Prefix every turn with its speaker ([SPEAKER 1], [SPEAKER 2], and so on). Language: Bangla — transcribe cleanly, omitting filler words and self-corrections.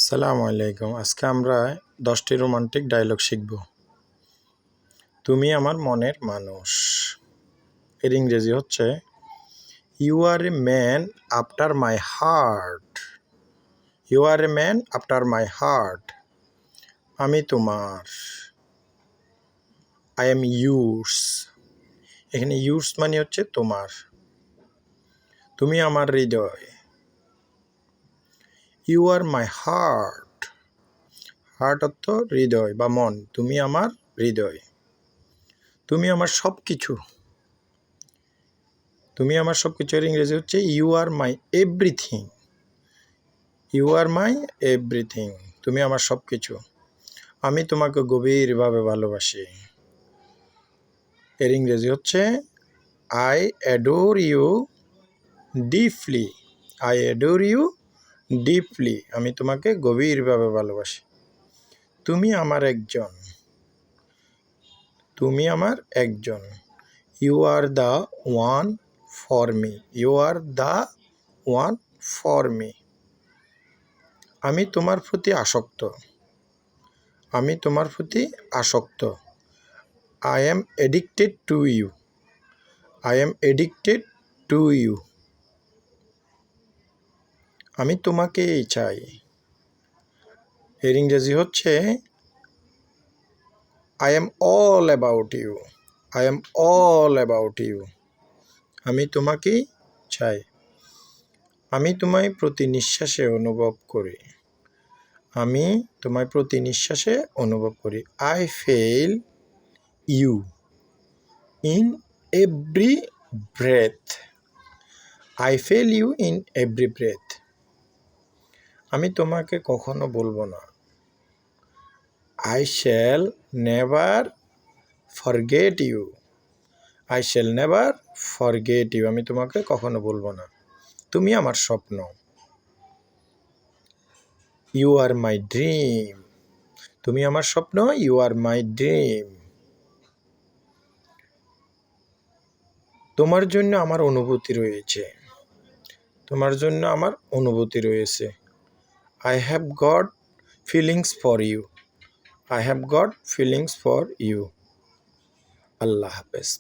[SPEAKER 1] আসসালামু আলাইকুম। আজকে আমরা 10টি রোমান্টিক ডায়লগ শিখব। তুমি আমার মনের মানুষ। এর ইংরেজি হচ্ছে you are a man after my heart. You are a man after my heart. আমি তোমার। I am yours. এখানে ইউর্স মানে হচ্ছে তোমার। তুমি আমার হৃদয়। You are my heart. Heart অর্থ হৃদয় বা মন। তুমি আমার হৃদয়। তুমি আমার সব কিছু। তুমি আমার সব কিছুর ইংরেজি হচ্ছে you are my everything. You are my everything. তুমি আমার সব কিছু। আমি তোমাকে গভীরভাবে ভালোবাসি। এর ইংরেজি হচ্ছে I adore you deeply. I adore you deeply. আমি তোমাকে গভীরভাবে ভালোবাসি। তুমি আমার একজন। তুমি আমার একজন। You are the one for me. You are the one for me. আমি তোমার প্রতি আসক্ত। আমি তোমার প্রতি আসক্ত। I am addicted to you. I am addicted to you. আমি তোমাকেই চাই। এর ইংরেজি হচ্ছে I am all about you. I am all about you. আমি তোমাকেই চাই। আমি তোমায় প্রতি নিঃশ্বাসে অনুভব করি। আমি তোমায় প্রতি নিঃশ্বাসে অনুভব করি। I feel you in every breath. I feel you in every breath. আমি তোমাকে কখনো বলবো না। I shall never forget you. I shall never forget you. আমি তোমাকে কখনো বলবো না। তুমি আমার স্বপ্ন। You are my dream. তুমি আমার স্বপ্ন। You are my dream. তোমার জন্য আমার অনুভূতি রয়েছে। তোমার জন্য আমার অনুভূতি রয়েছে। I have got feelings for you. I have got feelings for you. আল্লাহ হাফেজ।